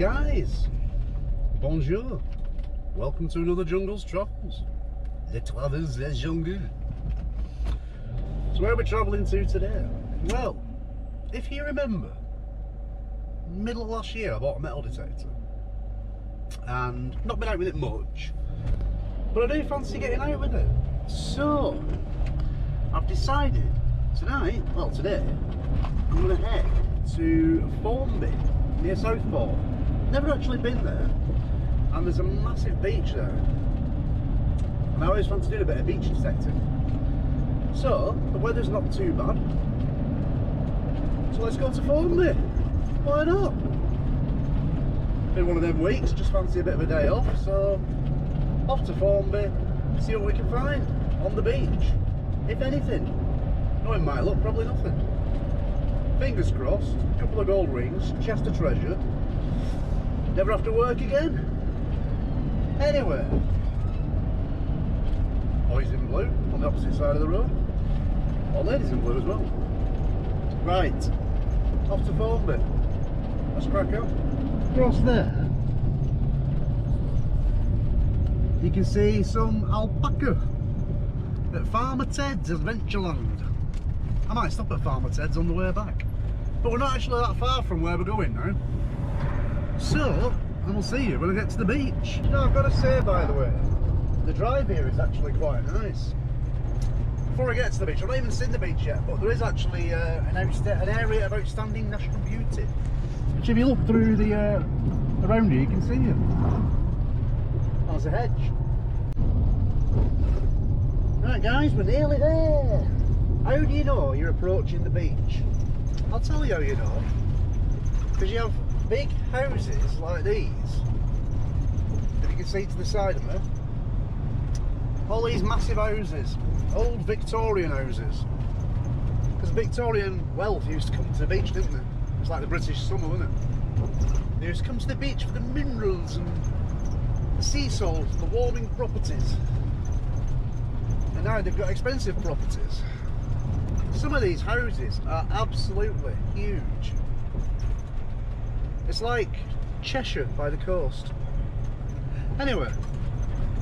guys, bonjour, welcome to another Jungle's Travels, Les Travels des Jungles. So where are we travelling to today? Well, if you remember, middle of last year I bought a metal detector and not been out with it much, but I do fancy getting out with it. So I've decided tonight, well today, I'm going to head to Formby near Southport. Never actually been there, and there's a massive beach there, and I always fancy doing a bit of beach detecting. So the weather's not too bad, so let's go to Formby. Why not? Been one of them weeks, just fancy a bit of a day off, so off to Formby, see what we can find on the beach, if anything. Knowing my luck, probably nothing. Fingers crossed, a couple of gold rings, chest of treasure, never have to work again. Anyway, boys in blue on the opposite side of the road, or ladies in blue as well. Right, off to Formby. Let's crack on. Across there, you can see some alpaca at Farmer Ted's Adventureland. I might stop at Farmer Ted's on the way back, but we're not actually that far from where we're going now. So, and we'll see you when I get to the beach. Now, I've got to say, by the way, the drive here is actually quite nice. Before I get to the beach, I've not even seen the beach yet, but there is actually an area of outstanding national beauty, which if you look through the around here, you can see it. There's a hedge. Right guys, we're nearly there. How do you know you're approaching the beach? I'll tell you how you know. Because you have big houses like these, that you can see to the side of me. All these massive houses, old Victorian houses. Because Victorian wealth used to come to the beach, didn't it? It's like the British summer, wasn't it? They used to come to the beach for the minerals and the sea salt, the warming properties. And now they've got expensive properties. Some of these houses are absolutely huge. It's like Cheshire by the coast. Anyway,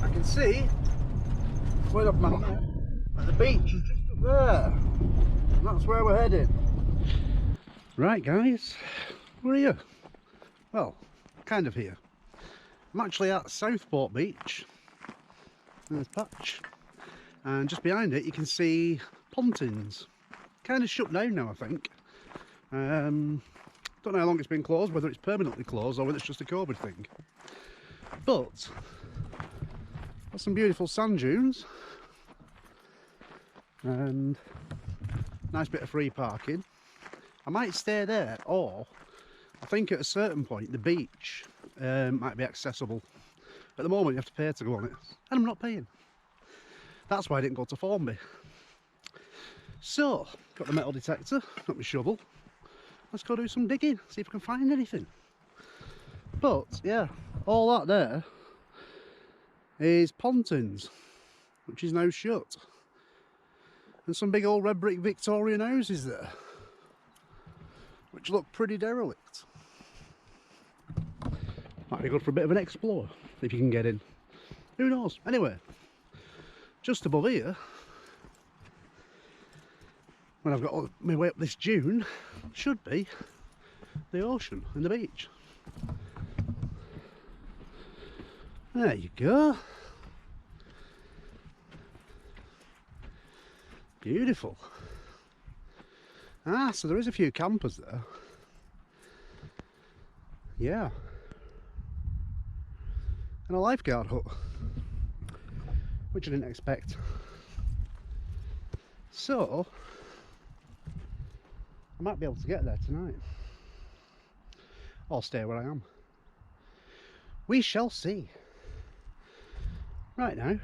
I can see, way up my map, the beach is just up there. And that's where we're heading. Right guys, we're here. Well, kind of here. I'm actually at Southport Beach. There's Patch. And just behind it you can see Pontins. Kind of shut down now, I think. Don't know how long it's been closed, whether it's permanently closed or whether it's just a COVID thing. But got some beautiful sand dunes and nice bit of free parking. I might stay there, or I think at a certain point the beach might be accessible. At the moment you have to pay to go on it, and I'm not paying. That's why I didn't go to Formby. So, got the metal detector, got my shovel. Let's go do some digging, see if I can find anything. But, yeah, all that there is Pontins, which is now shut. And some big old red brick Victorian houses there, which look pretty derelict. Might be good for a bit of an explore, if you can get in. Who knows? Anyway, just above here, when I've got my way up this dune, should be the ocean and the beach. There you go. Beautiful. Ah, so there is a few campers there. Yeah. And a lifeguard hut, which I didn't expect. So I might be able to get there tonight, or stay where I am. We shall see. Right now,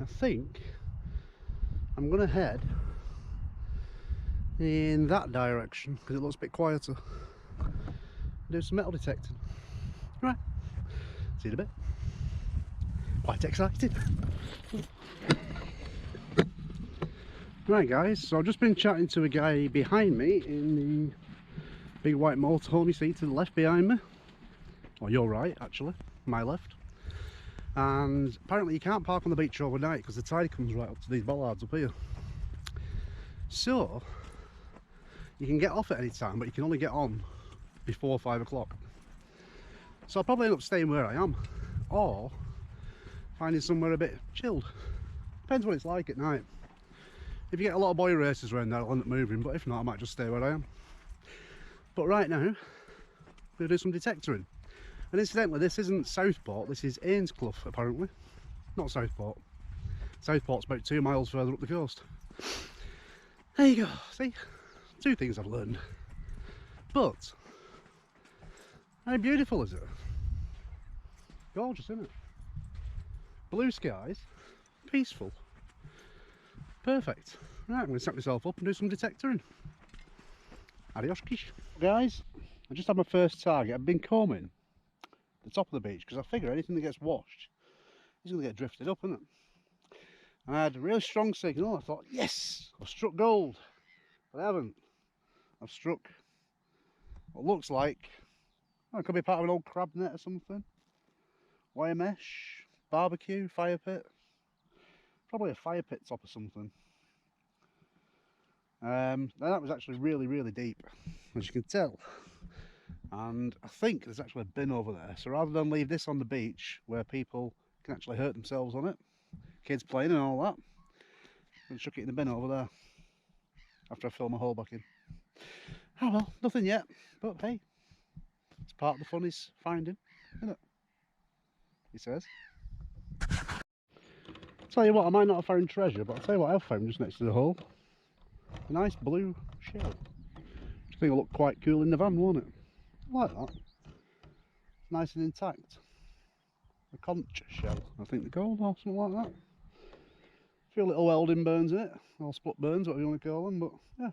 I think I'm going to head in that direction because it looks a bit quieter. Do some metal detecting. Right, see you in a bit. Quite excited. Right guys, so I've just been chatting to a guy behind me in the big white motorhome you see to the left behind me. or your right actually, my left. And apparently you can't park on the beach overnight because the tide comes right up to these bollards up here. So you can get off at any time, but you can only get on before 5 o'clock. So I'll probably end up staying where I am, or finding somewhere a bit chilled. Depends what it's like at night. If you get a lot of boy races around there, I'll end up moving, but if not, I might just stay where I am. But right now, we're going to do some detectoring. And incidentally, this isn't Southport, this is Ainsdale, apparently. Not Southport. Southport's about 2 miles further up the coast. There you go, see? 2 things I've learned. But, how beautiful is it? Gorgeous, isn't it? Blue skies, peaceful. Perfect. Right, I'm going to set myself up and do some detectoring. Adios, guys. I just had my first target. I've been combing the top of the beach because I figure anything that gets washed is going to get drifted up, isn't it? And I had a really strong signal. I thought, yes, I've struck gold. But I haven't. I've struck what looks like, oh, it could be part of an old crab net or something. Wire mesh, barbecue, fire pit. Probably a fire pit top or something. That was actually really, really deep, as you can tell. And I think there's actually a bin over there. So rather than leave this on the beach where people can actually hurt themselves on it, kids playing and all that, I'm going to chuck it in the bin over there after I fill my hole back in. Oh well, nothing yet, but hey, it's part of the fun is finding, isn't it? He says. Tell you what, I might not have found treasure, but I'll tell you what I've found just next to the hole. A nice blue shell. I think it'll look quite cool in the van, won't it? I like that. It's nice and intact. A conch shell, I think they're called, or something like that. A few little welding burns in it, or split burns, whatever you want to call them, but yeah.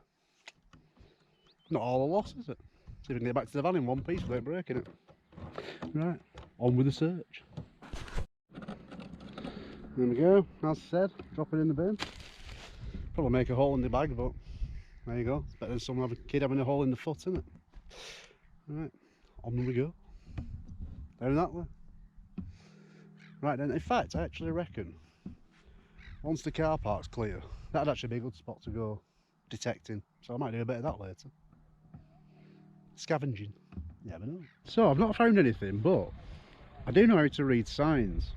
Not all a loss, is it? See if we can get back to the van in one piece without breaking it. Right, on with the search. There we go, as I said, drop it in the bin. Probably make a hole in the bag, but there you go. It's better than some kid having a hole in the foot, isn't it? Right, on we go. Down that way. Right then, in fact, I actually reckon once the car park's clear, that'd actually be a good spot to go detecting. So I might do a bit of that later. Scavenging. You never know. So I've not found anything, but I do know how to read signs.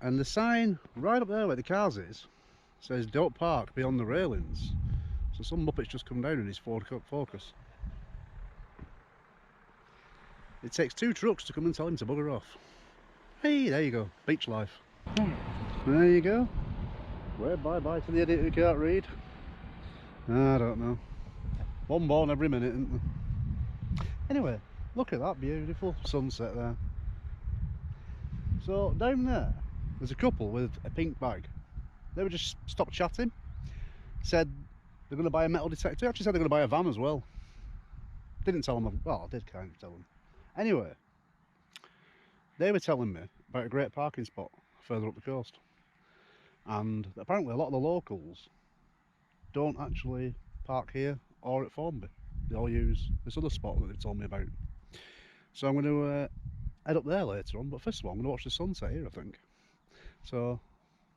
And the sign right up there where the cars is says don't park beyond the railings. So some muppet's just come down in his Ford Focus. It takes 2 trucks to come and tell him to bugger off. Hey, there you go, beach life. There you go. Where bye-bye to the idiot who can't read. I don't know. One born every minute, isn't there? Anyway, look at that beautiful sunset there. So down there, there's a couple with a pink bag. They were just stopped chatting. Said they're going to buy a metal detector. Actually said they're going to buy a van as well. Didn't tell them, well, I did kind of tell them. Anyway, they were telling me about a great parking spot further up the coast. And apparently a lot of the locals don't actually park here or at Formby. They all use this other spot that they've told me about. So I'm going to head up there later on, but first of all I'm going to watch the sunset here, I think. So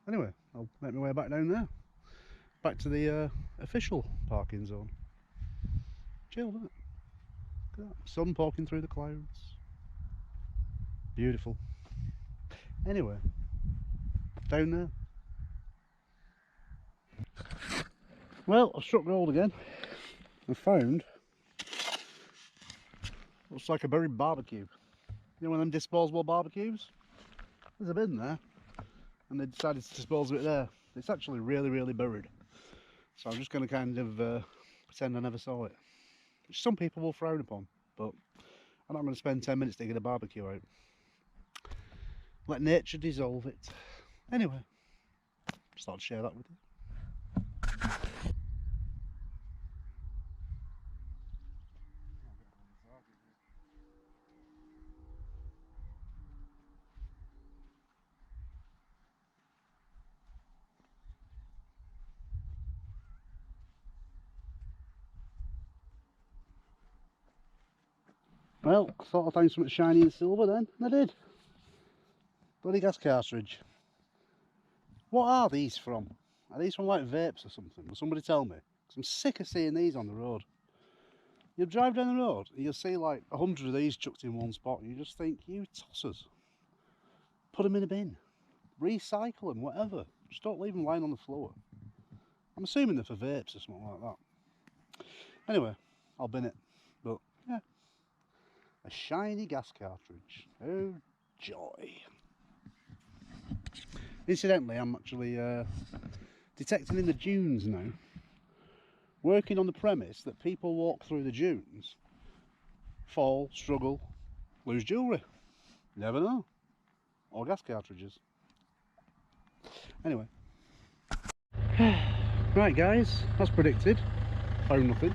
anyway, I'll make my way back down there. Back to the official parking zone. Chill, isn't it? Look at that. Sun poking through the clouds. Beautiful. Anyway, down there. Well, I've struck gold again. I found, looks like a buried barbecue. You know one of them disposable barbecues? There's a bin there, and they decided to dispose of it there. It's actually really, really buried. So I'm just going to kind of pretend I never saw it. Which some people will frown upon, but I'm not going to spend 10 minutes digging a barbecue out. Let nature dissolve it. Anyway, just thought I'd share that with you. Well, I thought I'd find something shiny and silver then, and I did. Bloody gas cartridge. What are these from? Are these from like vapes or something? Will somebody tell me? 'Cause I'm sick of seeing these on the road. You'll drive down the road and you'll see like 100 of these chucked in one spot and you just think, you tossers. Put them in a bin. Recycle them, whatever. Just don't leave them lying on the floor. I'm assuming they're for vapes or something like that. Anyway, I'll bin it. But yeah, a shiny gas cartridge. Oh joy. Incidentally, I'm actually detecting in the dunes now, working on the premise that people walk through the dunes, fall, struggle, lose jewellery. Never know. Or gas cartridges. Anyway. Right guys, as predicted, found nothing,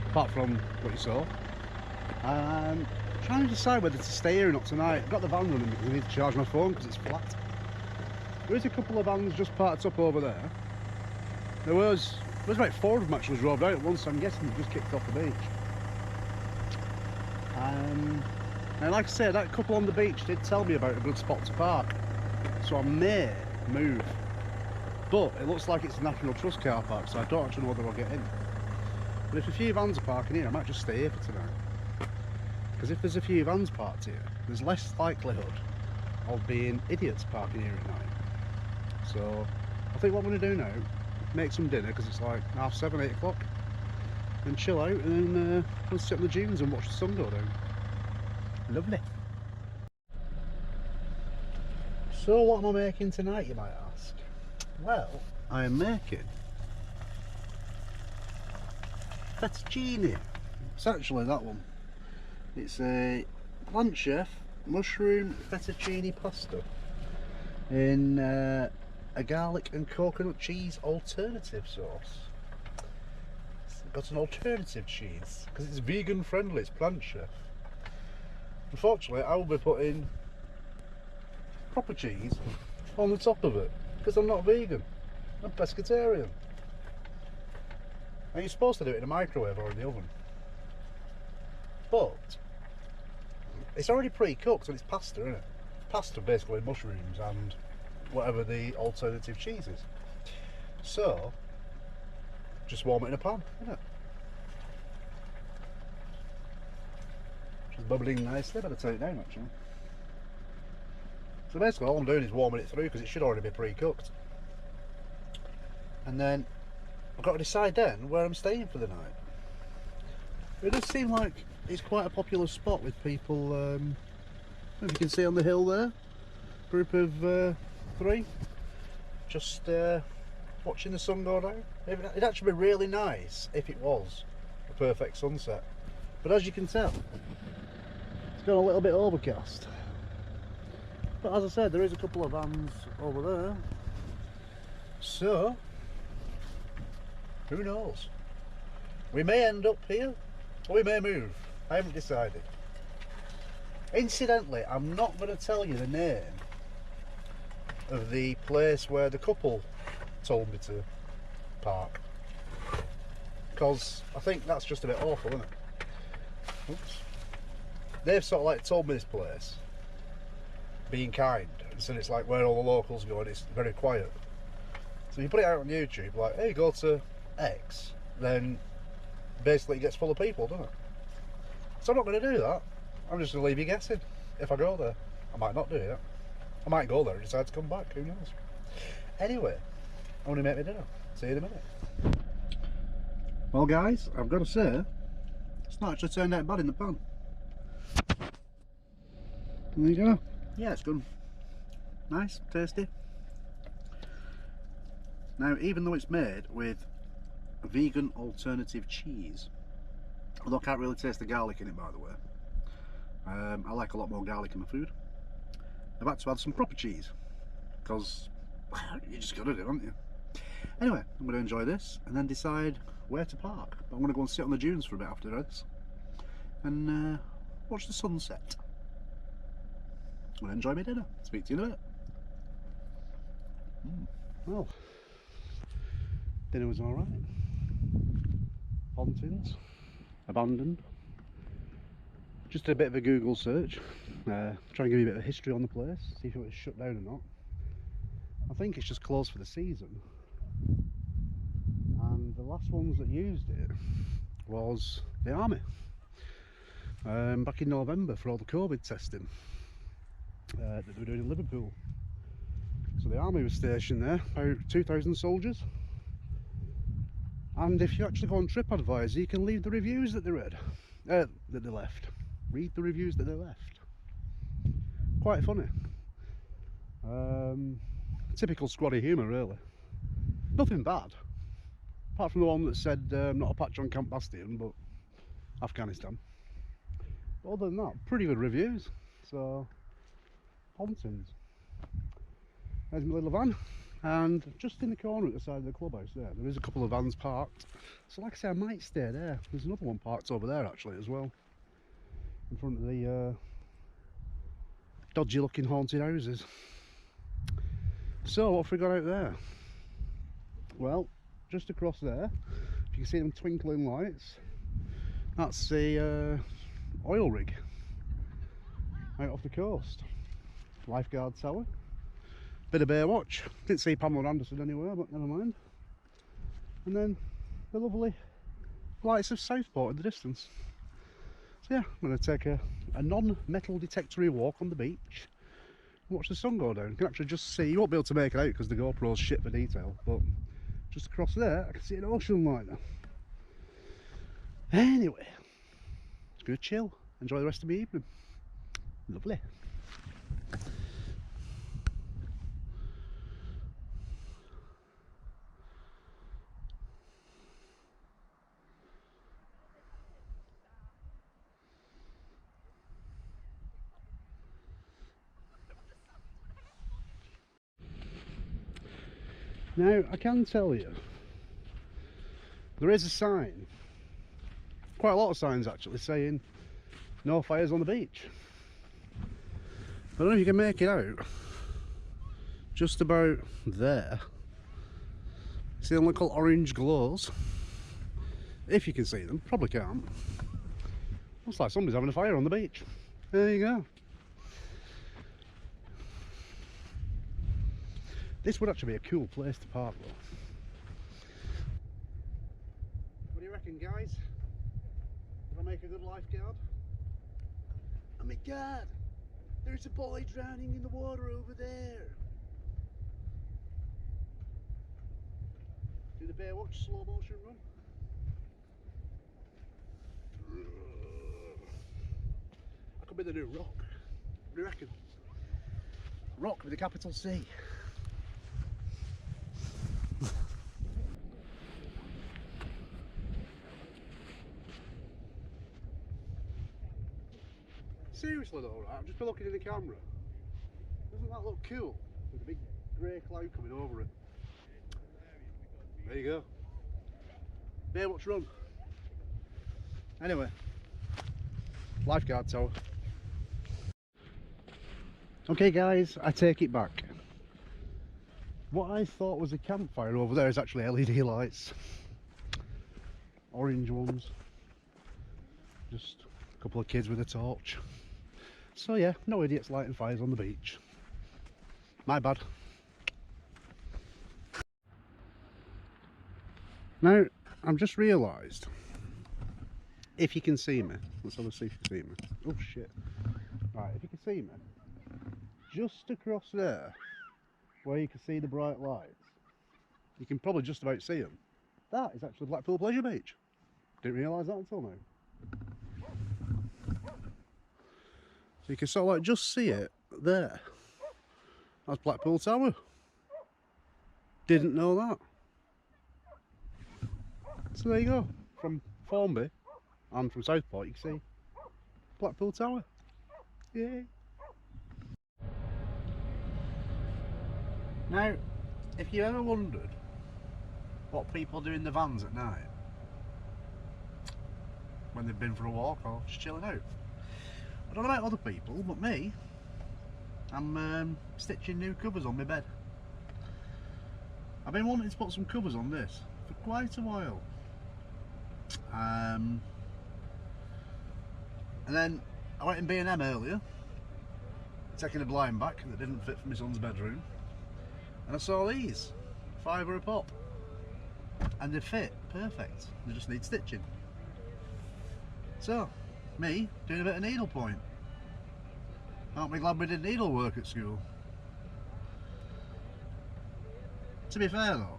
apart from what you saw. Trying to decide whether to stay here or not tonight. I've got the van running because I need to charge my phone because it's flat. There is a couple of vans just parked up over there. There was about 4 of them actually drove out at once, so I'm guessing they've just kicked off the beach. And like I said, that couple on the beach did tell me about a good spot to park, so I may move. But it looks like it's a National Trust car park, so I don't actually know whether I'll get in. But if a few vans are parking here, I might just stay here for tonight. Because if there's a few vans parked here, there's less likelihood of being idiots parking here at night. So I think what I'm going to do now, make some dinner because it's like 7:30, 8 o'clock, and chill out, and then we'll sit on the dunes and watch the sun go down. Lovely. So what am I making tonight, you might ask? Well, I am making fettuccine. It's actually that one. It's a Plant Chef mushroom fettuccine pasta in a garlic and coconut cheese alternative sauce. It's got an alternative cheese because it's vegan friendly, it's Plant Chef. Unfortunately, I will be putting proper cheese on the top of it because I'm not vegan, I'm pescatarian. And you're supposed to do it in a microwave or in the oven, but it's already pre-cooked and it's pasta, isn't it? Pasta basically, mushrooms and whatever the alternative cheese is. So just warm it in a pan, isn't it? It's bubbling nicely. Better turn it down actually. So basically all I'm doing is warming it through because it should already be pre-cooked. And then I've got to decide then where I'm staying for the night. It does seem like it's quite a popular spot with people, if you can see on the hill there, group of 3, just watching the sun go down. It'd actually be really nice if it was a perfect sunset. But as you can tell, it's gone a little bit overcast. But as I said, there is a couple of vans over there. So, who knows? We may end up here, or we may move. I haven't decided. Incidentally, I'm not going to tell you the name of the place where the couple told me to park, because I think that's just a bit awful, isn't it? Oops. They've sort of like told me this place, being kind, and said it's like where all the locals go and it's very quiet. So you put it out on YouTube, like, hey, go to X, then basically it gets full of people, doesn't it? So I'm not going to do that. I'm just going to leave you guessing if I go there. I might not do it. I might go there and decide to come back, who knows. Anyway, I'm going to make me dinner. See you in a minute. Well guys, I've got to say, it's not actually turned out bad in the pan. There you go. Yeah, it's good. Nice, tasty. Now, even though it's made with vegan alternative cheese, although I can't really taste the garlic in it, by the way. I like a lot more garlic in my food. I've had to add some proper cheese, because you just got to do it, haven't you? Anyway, I'm going to enjoy this and then decide where to park. But I'm going to go and sit on the dunes for a bit after this and watch the sunset. I'm going to enjoy my dinner. Speak to you in a bit. Well, dinner was alright. Pontins, abandoned. Just a bit of a Google search, try and give you a bit of history on the place, see if it was shut down or not. I think it's just closed for the season, and the last ones that used it was the army back in November for all the COVID testing that they were doing in Liverpool. So the army was stationed there, about 2,000 soldiers, and if you actually go on TripAdvisor you can leave the reviews that they read, that they left. Read the reviews that they left. Quite funny. Typical squaddy humour really. Nothing bad, apart from the one that said not a patch on Camp Bastion but Afghanistan. But other than that, pretty good reviews. So, Pontins. There's my little van, and just in the corner at the side of the clubhouse there is a couple of vans parked. So like I say, I might stay there. There's another one parked over there actually as well, in front of the dodgy looking haunted houses. So what have we got out there? Well, just across there, if you can see them twinkling lights, that's the oil rig out off the coast. Lifeguard tower. Bit of bear watch. Didn't see Pamela Anderson anywhere, but never mind. And then the lovely lights of Southport in the distance. So yeah, I'm going to take a non-metal detectory walk on the beach and watch the sun go down. You can actually just see, you won't be able to make it out because the GoPro's shit for detail, but just across there I can see an ocean liner. Anyway, it's going to chill, enjoy the rest of my evening. Lovely. Now, I can tell you, there is a sign, quite a lot of signs actually, saying no fires on the beach. I don't know if you can make it out, just about there. See them little orange glows? If you can see them, probably can't. Looks like somebody's having a fire on the beach. There you go. This would actually be a cool place to park though. What do you reckon, guys? Would I make a good lifeguard? Oh my god! There's a boy drowning in the water over there! Do the bear watch slow motion run? I could be the new Rock. What do you reckon? Rock with a capital C. Seriously though, right? I've just been looking in the camera. Doesn't that look cool? With a big grey cloud coming over it. There you go. Bear watch run. Anyway, lifeguard tower. Okay guys, I take it back. What I thought was a campfire over there is actually LED lights. Orange ones. Just a couple of kids with a torch. So yeah, no idiots lighting fires on the beach. My bad. Now, I've just realised, if you can see me, let's have a see if you can see me. Oh shit. Right, if you can see me, just across there, where you can see the bright lights, you can probably just about see them. That is actually Blackpool Pleasure Beach. Didn't realise that until now. So you can sort of like just see it there. That's Blackpool Tower. Didn't know that. So there you go. From Formby and from Southport you can see Blackpool Tower. Yay! Now, if you ever wondered what people do in the vans at night when they've been for a walk or just chilling out, I don't know about other people, but me, I'm stitching new covers on my bed. I've been wanting to put some covers on this for quite a while. And then I went in B&M earlier, taking a blind back that didn't fit for my son's bedroom, and I saw these, £5 a pop, and they fit perfect. They just need stitching. So, me doing a bit of needlepoint. Aren't we glad we did needlework at school? To be fair though,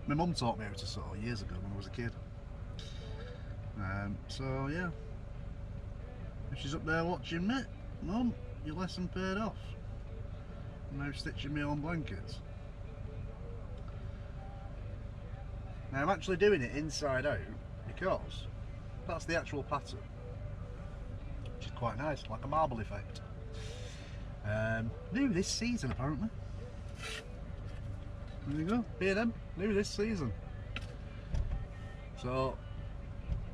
my mum taught me how to sew years ago when I was a kid. So yeah, if she's up there watching me, Mum, your lesson paid off. I'm now stitching my own blankets. Now I'm actually doing it inside out because that's the actual pattern, which is quite nice, like a marble effect. New this season apparently. There you go, B&M, new this season. So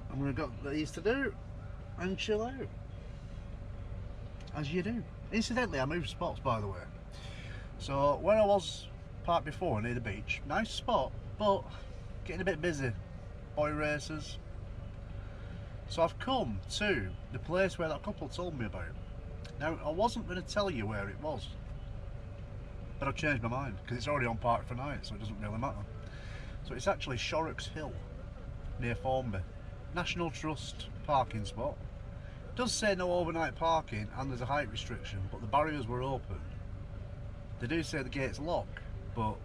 I'm going to got these to do and chill out, as you do. Incidentally, I moved spots by the way. So where I was parked before near the beach, nice spot, but getting a bit busy, boy races. So I've come to the place where that couple told me about. Now I wasn't going to tell you where it was, but I've changed my mind because it's already on Park for Night, so it doesn't really matter. So it's actually Shorrock's Hill near Formby. National Trust parking spot. It does say no overnight parking and there's a height restriction, but the barriers were open. They do say the gate's locked, but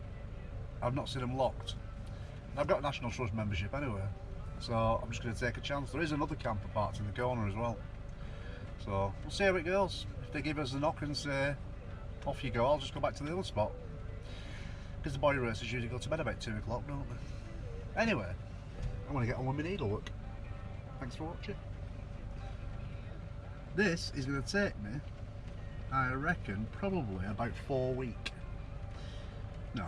I've not seen them locked. And I've got a National Trust membership anyway, so I'm just going to take a chance. There is another camper parked in the corner as well, so we'll see how it goes. If they give us a knock and say off you go, I'll just go back to the other spot, because the boy racers usually go to bed about 2 o'clock, don't they? Anyway, I'm going to get on with my needlework. Thanks for watching. This is going to take me, I reckon, probably about 4 weeks. No,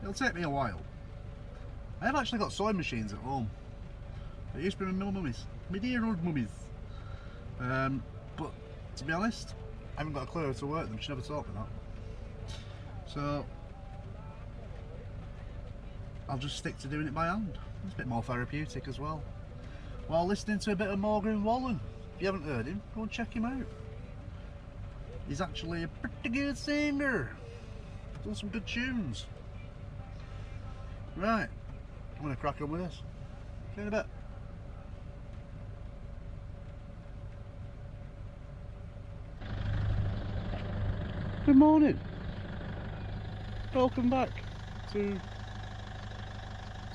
it'll take me a while. I have actually got sewing machines at home. They used to be my mummy's, my dear old mummy's. But to be honest, I haven't got a clue how to work them. She never taught me that. So I'll just stick to doing it by hand. It's a bit more therapeutic as well, while listening to a bit of Morgan Wallen. If you haven't heard him, go and check him out. He's actually a pretty good singer. Done some good tunes. Right, I'm going to crack on with this. See you in a bit. Good morning. Welcome back to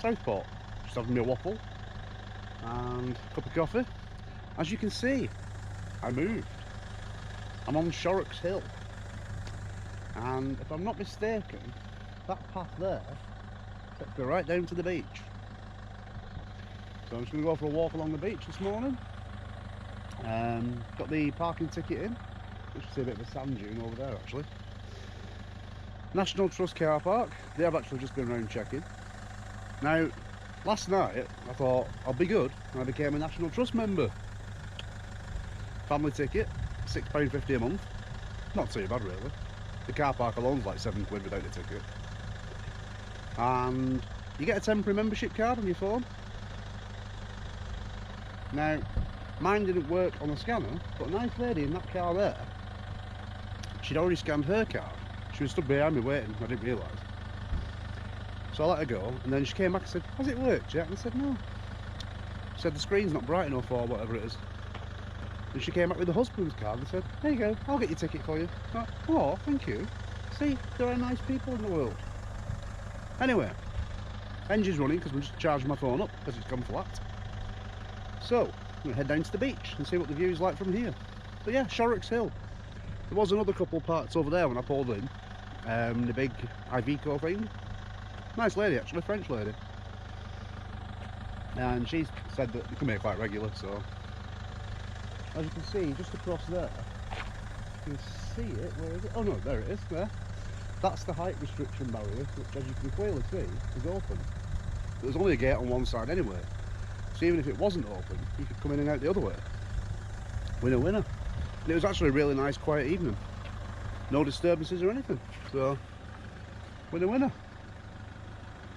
Southport. Just having me a waffle and a cup of coffee. As you can see, I moved. I'm on Shorrock's Hill, and if I'm not mistaken, that path there takes me right down to the beach. So I'm just going to go for a walk along the beach this morning. Got the parking ticket in. You should see a bit of a sand dune over there actually. National Trust car park. They have actually just been around checking. Now, last night I thought I'll be good and I became a National Trust member. Family ticket, £6.50 a month. Not too bad really. The car park alone's like £7 without a ticket. And you get a temporary membership card on your phone. Now, mine didn't work on the scanner, but a nice lady in that car there, she'd already scanned her card. She was stood behind me waiting, I didn't realise. So I let her go, and then she came back and said, "Has it worked yet?" And I said, "No." She said, "The screen's not bright enough," or whatever it is. And she came back with the husband's card and said, "There you go, I'll get your ticket for you." I went, "Oh, thank you." See, there are nice people in the world. Anyway, engine's running because I'm just charging my phone up because it's gone flat. So, I'm going to head down to the beach and see what the view's like from here. But yeah, Shorrock's Hill. There was another couple parts over there when I pulled in. The big Iveco thing. Nice lady actually, French lady. And she said that they come here quite regular, so. As you can see, just across there, you can see it, where is it? Oh no, there it is, there. That's the height restriction barrier, which as you can clearly see, is open. But there's only a gate on one side anyway. So even if it wasn't open, you could come in and out the other way. Winner, winner. And it was actually a really nice quiet evening. No disturbances or anything. So, winner, winner.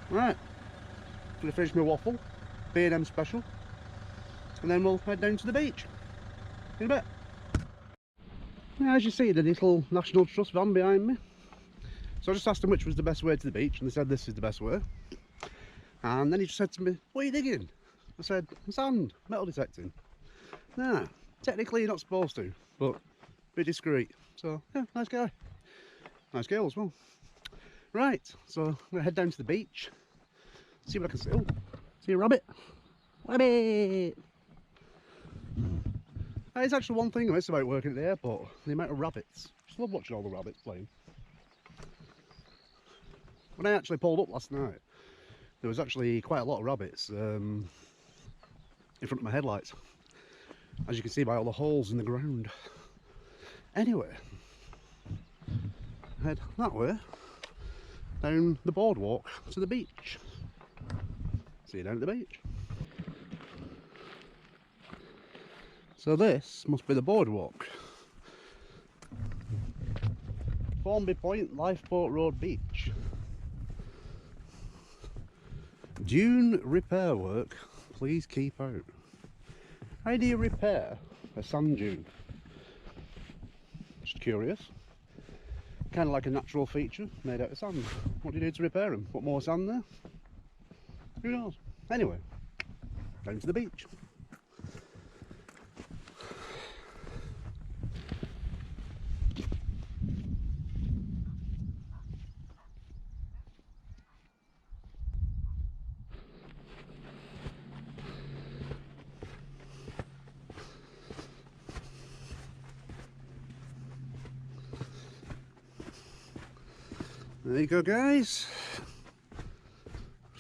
Right. I'm going to finish my waffle. B&M special. and then we'll head down to the beach in a bit. Now, as you see, the little National Trust van behind me. So I just asked him which was the best way to the beach, and they said this is the best way. And then he just said to me, "What are you digging?" I said, "Sand, metal detecting." Nah, technically you're not supposed to, but be discreet. So yeah, nice guy. Nice girl as well. Right, so I'm gonna head down to the beach, see what I can see. Oh, see a rabbit. Rabbit! It's actually one thing I miss about working at the airport, the amount of rabbits. Just love watching all the rabbits playing. When I actually pulled up last night, there was actually quite a lot of rabbits in front of my headlights, as you can see by all the holes in the ground. Anyway, head that way down the boardwalk to the beach. See you down at the beach. So this must be the boardwalk. Formby Point, Lifeboat Road Beach. Dune repair work, please keep out. How do you repair a sand dune? Just curious. Kind of like a natural feature made out of sand. What do you do to repair them? Put more sand there? Who knows? Anyway, down to the beach. There you go, guys.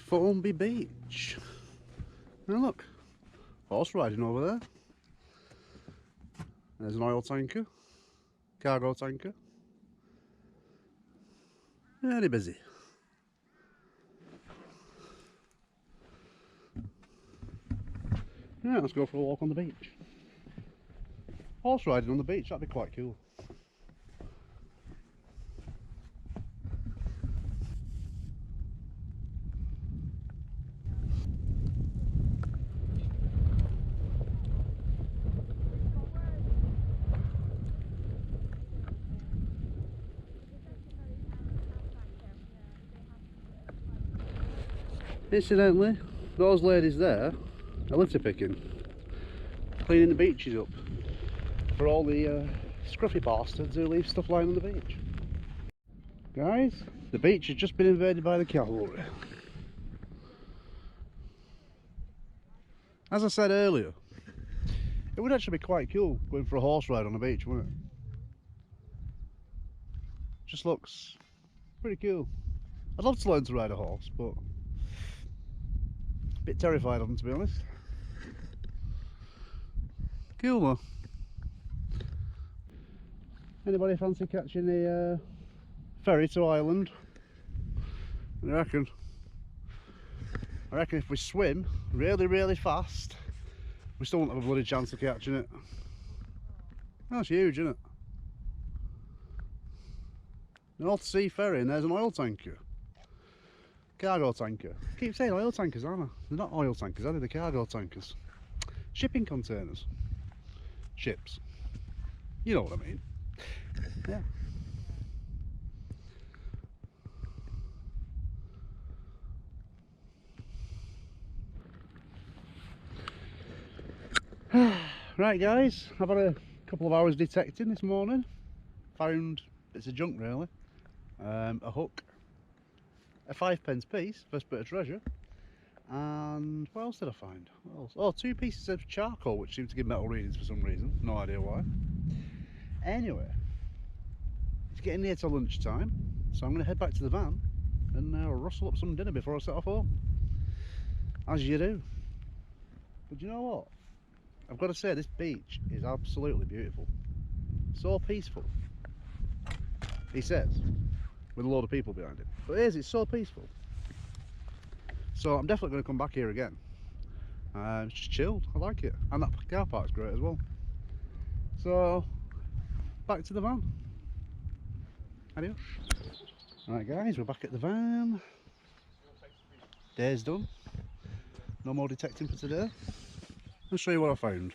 Formby Beach. Now look, horse riding over there. There's an oil tanker, cargo tanker. Very busy. Yeah, let's go for a walk on the beach. Horse riding on the beach, that'd be quite cool. Incidentally, those ladies there are litter picking, cleaning the beaches up for all the scruffy bastards who leave stuff lying on the beach. Guys, the beach has just been invaded by the cavalry. As I said earlier, it would actually be quite cool going for a horse ride on the beach, wouldn't it? Just looks pretty cool. I'd love to learn to ride a horse, but a bit terrified of them, to be honest. Cool though. Anybody fancy catching a ferry to Ireland? I reckon if we swim really fast, we still won't have a bloody chance of catching it. That's huge, isn't it? An North Sea ferry, and there's an oil tanker. Cargo tanker. I keep saying oil tankers, aren't I? They're not oil tankers, are they? They're cargo tankers. Shipping containers. Ships. You know what I mean. Yeah. Right guys, I've had a couple of hours detecting this morning. Found bits of junk really. A hook. A 5p piece, first bit of treasure. And what else did I find? What else? Oh, 2 pieces of charcoal which seem to give metal readings for some reason. No idea why. Anyway, it's getting near to lunchtime, so I'm going to head back to the van and rustle up some dinner before I set off home. As you do. But you know what? I've got to say, this beach is absolutely beautiful. So peaceful. He says, with a load of people behind him. But it is, it's so peaceful. So I'm definitely going to come back here again. It's just chilled, I like it. And that car park's great as well. So, back to the van. Adios. Right guys, we're back at the van. Day's done. No more detecting for today. let's show you what I found.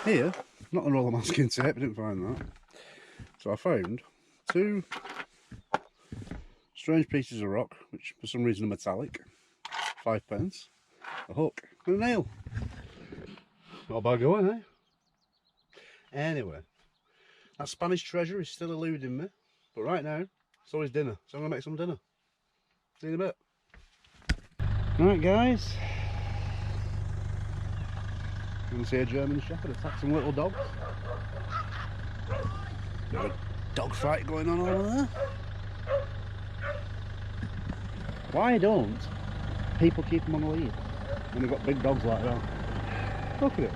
Here, not the roller masking tape, I didn't find that. So I found two strange pieces of rock, which for some reason are metallic, 5p, a hook and a nail. Not a bad going, eh? Anyway, that Spanish treasure is still eluding me, but right now, so is dinner, so I'm going to make some dinner. See you in a bit. Right guys, you can see a German Shepherd attack some little dogs. Got a dog fight going on over there. Why don't people keep them on the lead when they've got big dogs like that? Look at it.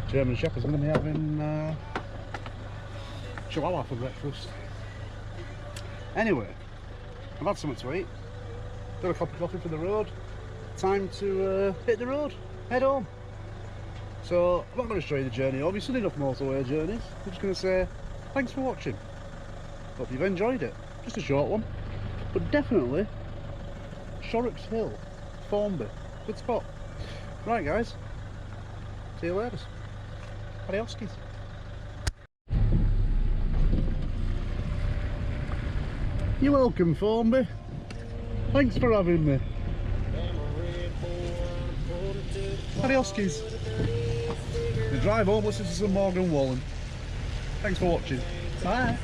German Shepherd's going to be having Chihuahua for breakfast. Anyway, I've had something to eat. Got a cup of coffee for the road. Time to hit the road, head home. So I'm not going to show you the journey home. You've seen enough motorway journeys. I'm just going to say thanks for watching. Hope you've enjoyed it. Just a short one, but definitely Shorrock's Hill, Formby, good spot. Right guys, see you later. Adios. You're welcome, Formby. Thanks for having me. Adios. The drive home, listen to some Morgan Wallen. Thanks for watching. Bye.